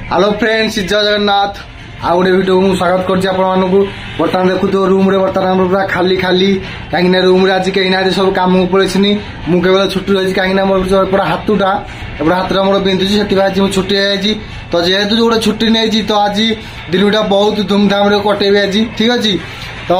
Hello friends, जय जगन्नाथ। आ गोटे video को स्वागत करछि आपण मानकु। बर्तमान देखु रूम रे बर्तमान पूरा खाली खाली कहीं रूम रे आज कहीं ना सब काम पड़े मु केवल छुट्टी रही कहीं मोर पूरा हाथटा हाथ मोर बिंधुची से छुट्टी है। तो जेहेतु जो गोटे छुट्टी नहीं तो आज दिनटा बहुत धूमधाम रे कटेबे आज, ठीक अच्छे। तो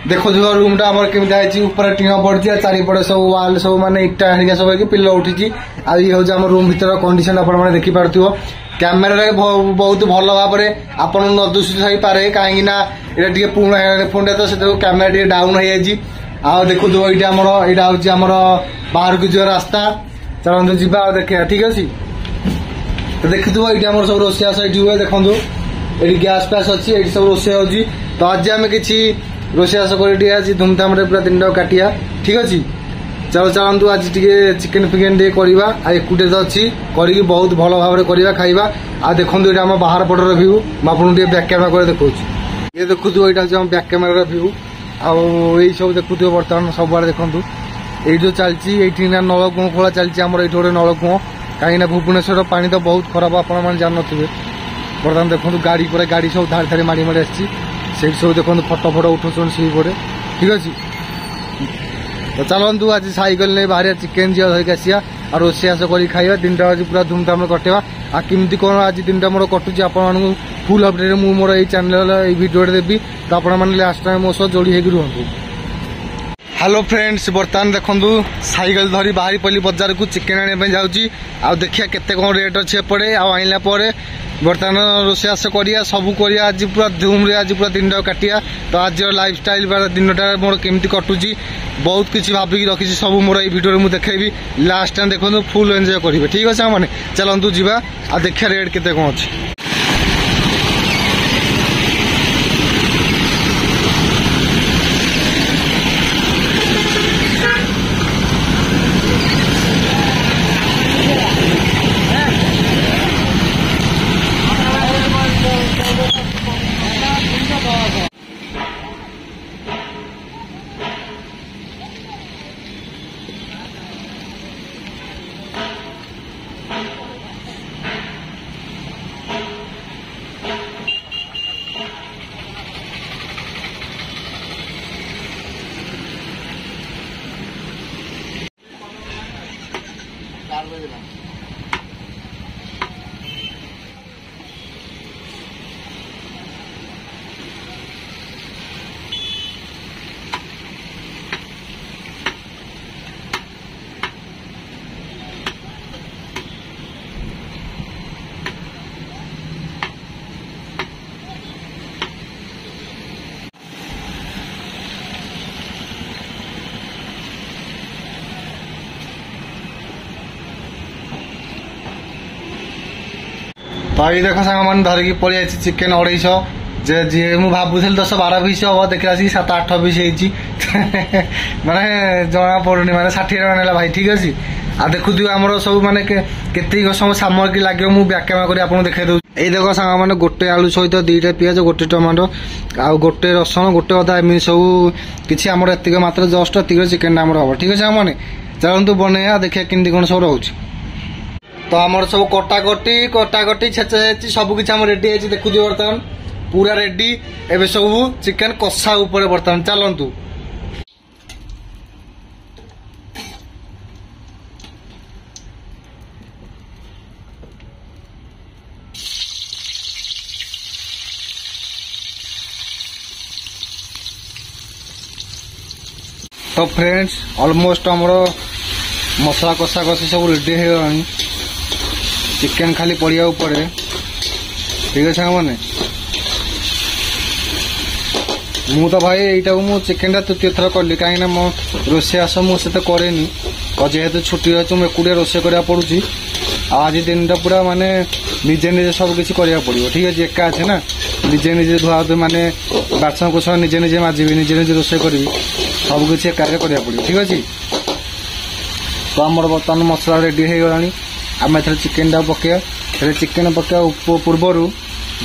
देखो रूम टा आम केमी ऊपर टीण पड़ी चारिपटे सब वाल सब माने इटा हरिका सब पिलो उठी। आई हूँ आम रूम भर कंडीशन आपने देखिपे कैमेरा बहुत भल भाव में आपन न दूषित हो पारे कहीं ये पुराना फोन तो से कैमेरा टे डाउन हो जाए। देखो यहाँ हूँ बाहर को जो रास्ता चलते जा देखा, ठीक अच्छे। तो देखु ये सब रोषेस ये हुए देखो ये गैस फैस अच्छी ये सब रोषे हो। तो आज आम कि रोषेस कर धूमधाम पूरा दिन काटिया, ठीक अच्छे। चलो चलतु आज चिकेन फिकेन टे करवा एकुटे तो अच्छी करी बहुत भल भाव में करवा खाइबा। आ देखो ये आम बाहर पटर व्यू मुझे बैक कैमेरा कर देखा ये देखु यहाँ हूँ बैक कैमेरा व्यू आई सब देखु बर्तमान सब आड़े देखु ये जो चलती ये नलकूह खोला चलती आम ये गोटे नलकूह कहीं भुवनेश्वर पानी तो बहुत खराब आपने जानते बर्तमान देखो गाड़ी पर गाड़ी सब धाड़ी धाड़ी माड़ी माड़ी आसी सब देखो फटो फटो उठुन सी पड़े, ठीक अच्छे। तो चलतु आज साइकेल नहीं बाहर चिकेन जी धरिक आसिया और रोषेस कर खाइबा दिन आज पूरा धूमधाम कटेवा। आ किमती कौन आज दिन मोर कटुची आपण फुल अपडेट मु मोर ये चैनल ये वीडियो देवी। तो आपण मैंने लास्ट टाइम मो सह जोड़ी होगी रुहतु। हेलो फ्रेंड्स, बर्तमान देखु साइकेल धरी बाहरी पल्ली बजार को चिकेन आने जाऊँगी। आ देखिया केते कौन रेट अच्छे एपटे आइला बर्तमान रोषेस करिया सब करिया आज पूरा धूम रे आज पूरा दिन काटिया। तो आज लाइफ स्टाइल दिनटा मोर केमती कटुची बहुत किसी भाविकी रखी सब मोर ये वीडियो मुझे देखी लास्ट टाइम देखो फुल एंजॉय करेंगे, ठीक अच्छे मैंने। चलतु जा देखिया रेट केते कौन अच्छे। तो ये देख सांग मैंने धरिकी पलि आई चिकेन 250 जे मुझे भावुली 10-12 पीस हम देखा 7-8 पीस माने जना पड़ूनी माने 60 टका ना भाई, ठीक अच्छे। आ देखु आमर सब माने केत सब सामग्री लगे मुझे बैक कैमेरा कर देखा दूँ। ये देख सांग मैंने गोटे आलू सहित 2टा पियाज गोटे टमाटो आ गोटे रसुण गोटे अदा एमती सब किसी आम एतिक मात्र जस्ट एतिक चिकेन आम हम, ठीक अच्छे मैंने। चलतु बनैया देखिए केमती कौन सब रोचे। तो आमर सब कटाकटी छेचा छेची सब किसी आम रेडी है देखु बर्तमान पूरा रेडी एवं सब चिकेन कषा उपर बर्तमान चलतु। तो फ्रेंड्स ऑलमोस्ट आमर मसला कषा कषी सब रेडी हो चिकेन खाली पड़िया उपरे, ठीक अच्छे मैंने। मु तो भाई यहीटा को चिकेन टा तृतीय थर कली कहीं मो रोषेस मुझे करे जेहेतु छुट्टी अच्छे मुझे एकुटिया रोषे करा पड़ी। आज दिन पूरा माने निजे निजे सब किसी करा पड़ो, ठीक अच्छे। एका अच्छे ना निजे निजे धुआ धुई माने बासन कुसन निजे निजे माजिबी निजे निजे रोषे करी सब किसी एका करा पड़ो, ठीक अच्छे। तो आमर बर्तमान मसला रेडी हो गलानी आम ए चिकेन टा पकड़ चिकेन पकड़ा पूर्वर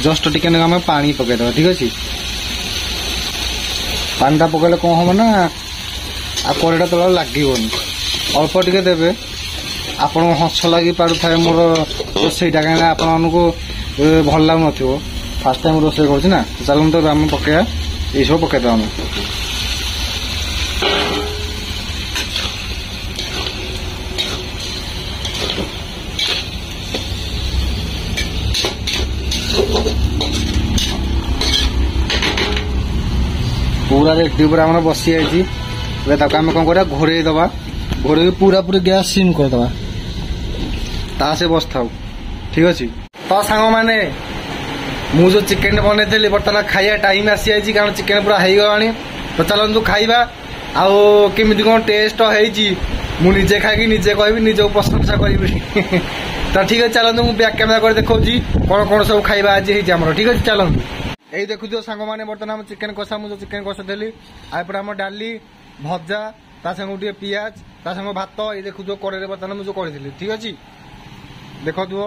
जस्ट टिके आम पानी पकईदे, ठीक अच्छे। पानी पकड़े कौन हम ना आ कड़ेटा तला लगनी अल्प टे देवे। आप हस लगी पार थाए मोर रोसईटा कहीं आपको ଭଲ ଲାଗୁନଥିବ। ଫାଷ୍ଟ ଟାଇମ୍ ରୋଷେଇ କରୁଛି ନା, ଚାଲନ୍ତୁ ଆମେ ପକେଇବା, ଏଇସବୁ ପକେଇଦେବା ଆମେ। ପୁରା ରେଡି ଉପରେ ଆମର ବସି ଯାଇଛି। ଏବେ ତାକୁ ଆମେ କଣ କରିବା, ଘୋଡ଼େଇ ଦେବା। ଘୋଡ଼େଇ ପୁରା ପୁରି ଗ୍ୟାସ୍ ସିମ୍ କରିଦେବା, ତା ସେ ବସିଥାଉ। ଠିକ ଅଛି। ତ ସାଙ୍ଗମାନେ ମୁଁ ଯୋଉ ଚିକେନ ବନେଇଥିଲି ବର୍ତ୍ତମାନ ଖାଇବା ଟାଇମ୍ ଆସିଯାଇଛି, କାରଣ ଚିକେନ ପୁରା ହେଇଗଲାଣି। ତ ଚାଲନ୍ତୁ ଖାଇବା। ଆଉ କେମିତି କଣ ଟେଷ୍ଟ ହେଇଛି ମୁଁ ନିଜେ ଖାଇକି ନିଜେ କହିବି, ନିଜକୁ ପ୍ରଶଂସା କରିବି। ତ ଠିକ ଅଛି, ଚାଲନ୍ତୁ ମୁଁ ବ୍ୟାକ୍ କ୍ୟାମେରା କରି ଦେଖାଉଛି କଣ କଣ ସବୁ ଖାଇବା ଆଜି ହେଇଛି ଆମର। ଠିକ ଅଛି, ଚାଲନ୍ତୁ। ଏଇ ଦେଖୁଥିବ ସାଙ୍ଗମାନେ ବର୍ତ୍ତମାନ ଆମ ଚିକେନ କଷା, ମୁଁ ଯୋଉ ଚିକେନ କଷା ଦେଲି, ଆଉ ଏପଟେ ଆମର ଡାଲି, ଭଜା, ତା ସାଙ୍ଗକୁ ଟିକେ ପିଆଜ, ତା ସାଙ୍ଗ ଭାତ। ଏଇ ଦେଖୁଥିବ କଡ଼େଇରେ ବର୍ତ୍ତମାନ ମୁଁ ଯୋଉ କରିଥିଲି। ଠିକ ଅଛି, ଦେଖୁଥିବ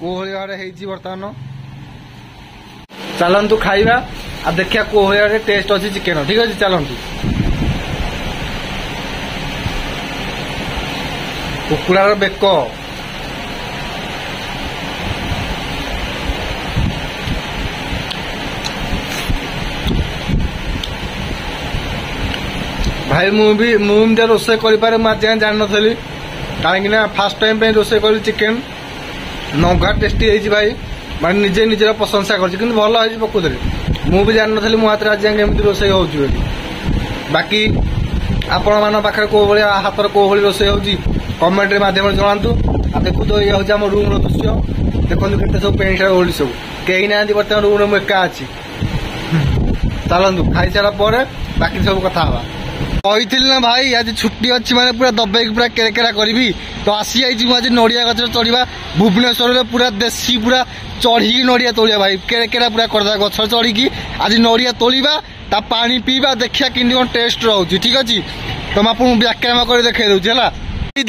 କୋଉ ଭଳି ଭାବରେ ହେଇଛି ବର୍ତ୍ତମାନ। ଚାଲନ୍ତୁ ଖାଇବା ଆଉ ଦେଖିବା କୋଉ ଭଳି ଭାବରେ ଟେଷ୍ଟ ଅଛି ଚିକେନ। ଠିକ ଅଛି, ଚାଲନ୍ତୁ। କୁକୁଡ଼ାର ବେକ, ଭାଇ ମୁଁ ଏମିତିଆ ରୋଷେଇ କରିପାରେ ମୁଁ ଆଜି ଯାଏଁ ଜାଣିନଥିଲି, କାହିଁକି ନା ଫାଷ୍ଟ ଟାଇମ୍ ପାଇଁ ରୋଷେଇ କଲି ଚିକେନ। ନଘା ଟେଷ୍ଟି ହେଇଛି ଭାଇ, ମାନେ ନିଜେ ନିଜର ପ୍ରଶଂସା କରିଛି, କିନ୍ତୁ ଭଲ ହେଇଛି ପ୍ରକୃତରେ। ମୁଁ ବି ଜାଣିନଥିଲି ମୋ ହାତରେ ଆଜି ଯାଏଁ ଏମିତି ରୋଷେଇ ହଉଛି ବୋଲି। ବାକି ଆପଣମାନଙ୍କ ପାଖରେ କୋଉ ଭଳିଆ ହାତରେ କୋଉ ଭଳି ରୋଷେଇ ହଉଛି କମେଣ୍ଟରେ ମାଧ୍ୟମରେ ଜଣାନ୍ତୁ। ଆଉ ଦେଖୁଥିବ ଇଏ ହଉଛି ଆମ ରୁମ୍ର ଦୃଶ୍ୟ। ଦେଖନ୍ତୁ କେତେ ସବୁ ପେଣ୍ଟ ସାର୍ଟ ଓଲ୍ଡ ସବୁ, କେହି ନାହାନ୍ତି ବର୍ତ୍ତମାନ ରୁମ୍ରେ, ମୁଁ ଏକା ଅଛି। ଚାଲନ୍ତୁ ଖାଇସାରିଲା ପରେ ବାକି ସବୁ କଥା ହବା। କହିଥିଲି ନା ଭାଇ ଆଜି ଛୁଟି ଅଛି ମାନେ ପୁରା ଦବେଇକି ପୁରା କେରକେରା କରିବି। ତ ଆସିଯାଇଛି ମୁଁ ଆଜି ନଡ଼ିଆ ଗଛରେ ଚଢିବା। ଭୁବନେଶ୍ୱରରେ ପୁରା ଦେଶୀ ପୁରା ଚଢିକି ନଡ଼ିଆ ତୋଳିବା ଭାଇ, କେରକେରା ପୁରା କରିଦେବା ଗଛରେ ଚଢିକି। ଆଜି ନଡ଼ିଆ ତୋଳିବା, ତା ପାଣି ପିଇବା, ଦେଖିବା କେମିତି କଣ ଟେଷ୍ଟ ରହୁଛି। ଠିକ ଅଛି, ତ ମୁଁ ଆପଣଙ୍କୁ ବ୍ୟାଖ୍ୟାନ କରି ଦେଖେଇ ଦଉଛି ହେଲା।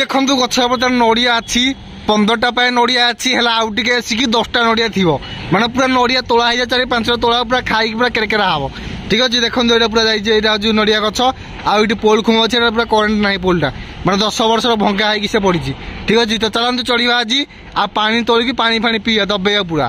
ଦେଖନ୍ତୁ ଗଛ ବର୍ତ୍ତମାନ ନଡ଼ିଆ ଅଛି, 15ଟା ପାଇଁ ନଡ଼ିଆ ଅଛି ହେଲା, ଆଉ ଟିକେ ଆସିକି 10ଟା ନଡ଼ିଆ ଥିବ। ମାନେ ପୁରା ନଡ଼ିଆ ତୋଳା ହେଇଯାଏ, 4-5ଟା ତୋଳା ପୁରା ଖାଇକି ପୁରା କେରକେରା ହବ। ଠିକ ଅଛି, ଦେଖନ୍ତୁ ଏଇଟା ପୁରା ଯାଇଛି, ଏଇଟା ହଉଛି ନଡ଼ିଆ ଗଛ। ଆଉ ଏଇଠି ପୋଲ ଖୁମ ଅଛି, ଏଇଟା ପୁରା କରେଣ୍ଟ ନାହିଁ ପୋଲଟା, ମାନେ 10 ବର୍ଷର ଭଙ୍ଗା ହେଇକି ସେ ପଡିଛି। ଠିକ ଅଛି, ତ ଚାଲନ୍ତୁ ଚଢିବା ଆଜି, ଆଉ ପାଣି ତୋଳିକି ପାଣି ପିଇବା, ଦବେଇବା ପୁରା।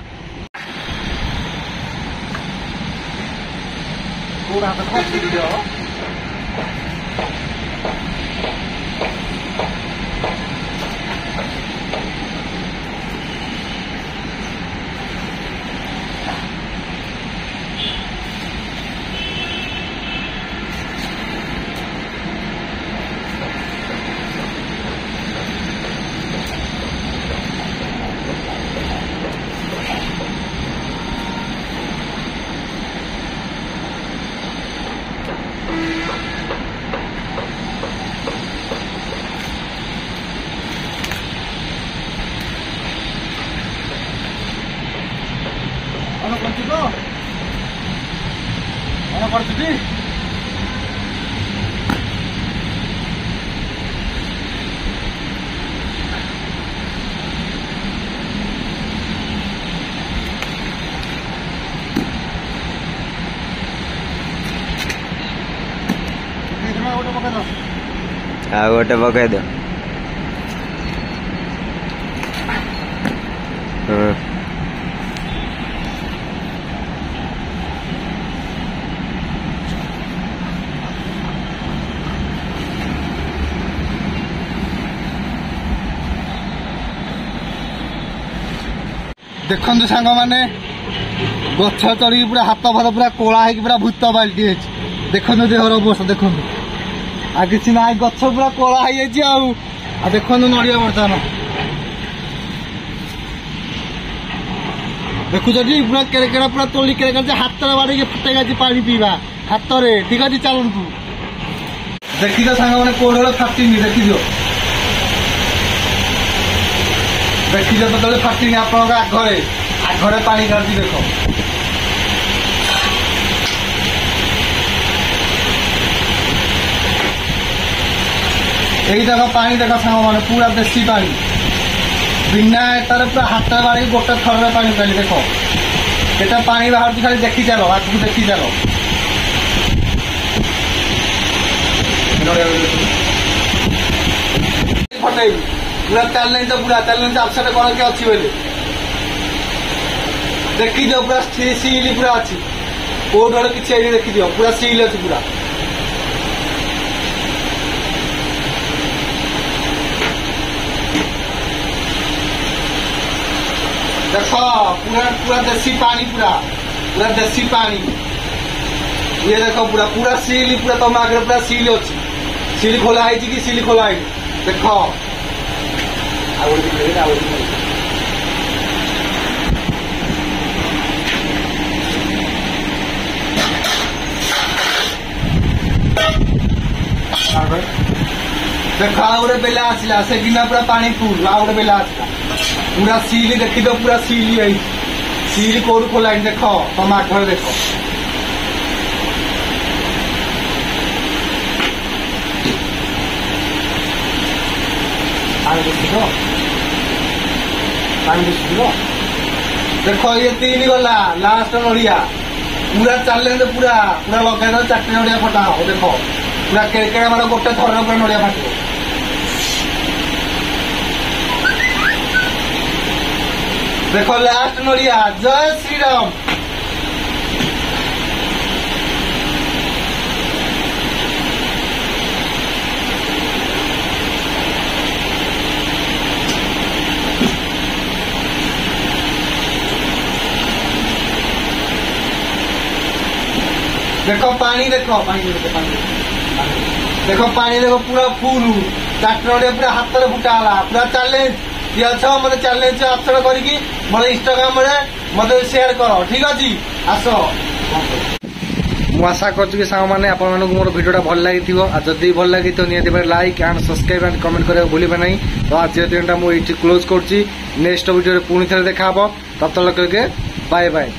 ଆଉ ଗୋଟେ ପକେଇଦିଅ। ଦେଖନ୍ତୁ ସାଙ୍ଗମାନେ ଗଛ ଚଢିକି ପୁରା ହାତ ଫାତ ପୁରା କଳା ହେଇକି ପୁରା ଭୂତ ବାଲ୍ଟି ହେଇଛି। ଦେଖନ୍ତୁ ଦେହର ଅବସ୍ଥା ଦେଖନ୍ତୁ, ଆଉ କିଛି ନାହିଁ, ଗଛ ପୁରା କଳା ହେଇଯାଇଛି। ଆଉ ଦେଖନ୍ତୁ ନଡ଼ିଆ ବର୍ତ୍ତମାନ ଦେଖୁଛନ୍ତି ପୁରା କେରକେରା ପୁରା ତୋଳି କେରକେରା, ହାତରେ ବାଡେଇକି ଫଟେଇ ଅଛି ପାଣି ପିଇବା ହାତରେ। ଠିକ ଅଛି, ଚାଲନ୍ତୁ ଦେଖିଛ ସାଙ୍ଗମାନେ କୋଡ ଫାଟିନି, ଦେଖିଛ କେତେବେଳେ ଫାଟିନି ଆପଣଙ୍କ ଆଗରେ ପାଣି କାଢୁଛି ଦେଖ। ଏଇ ଦେଖ ପାଣି ଦେଖ ସାଙ୍ଗମାନେ, ପୁରା ଦେଶୀ ପାଣି, ବିନା ଏଟାରେ ପୁରା ହାତରେ ବାଡେଇକି ଗୋଟେ ଥରରେ ପାଣି ପାଇଲି। ଦେଖ କେତେ ପାଣି ବାହାରୁଛି, ଖାଲି ଦେଖି ଚାଲ, ଆଗକୁ ଦେଖି ଚାଲ। ଫଟେଇବି ପୁରା ଚାଲିଲେଣି ତ, ପୁରା ଚାଲିଲେଣି, ଚାରିଶହ କଣ କିଏ ଅଛି ବୋଲି। देखिदियो पूरा सील पूरा अच्छी कोट आड़ किसी देखिदियो पूरा सील अच्छी पूरा देख पूरा पूरा देसी पानी पूरा पूरा देसी पानी ये देख पूरा पूरा सील पूरा तुम आगे पूरा सील अच्छी सील खोला है कि सील खोला है देख देख गोटे बेला आसला से गिना पूरा पानी फुल आ गोटे बेला आसला पूरा सील देखी दो पूरा सील है सील कोड खोला देख तुम आगे देख देख ये 3 गला लास्ट नड़िया पूरा चले पूरा पूरा लगे 4 नड़िया फटा हो देख पूरा केड़ा मार गोटे थर पूरा नड़िया फाट देख लास्ट नड़िया जय श्री राम देखो पानी देखो देखो पानी देखो पूरा फुल 4 नड़िया पूरा हाथ में फुटा पूरा चैलेंज ये अच्छा मतलब चैलेंज आचरण करके मतलब इंस्टाग्राम मतलब शेयर करो ठीक अच्छे आस आशा करुँ सांग मैंने आपको मोर भिडियो भल लगी जदि भल लगी तो निहत like and subscribe and comment करने भूलिए ना तो आज दिन मुझे क्लोज कर नेक्स्ट भिडियो पुणी थे देखा तब तक बाय बाय।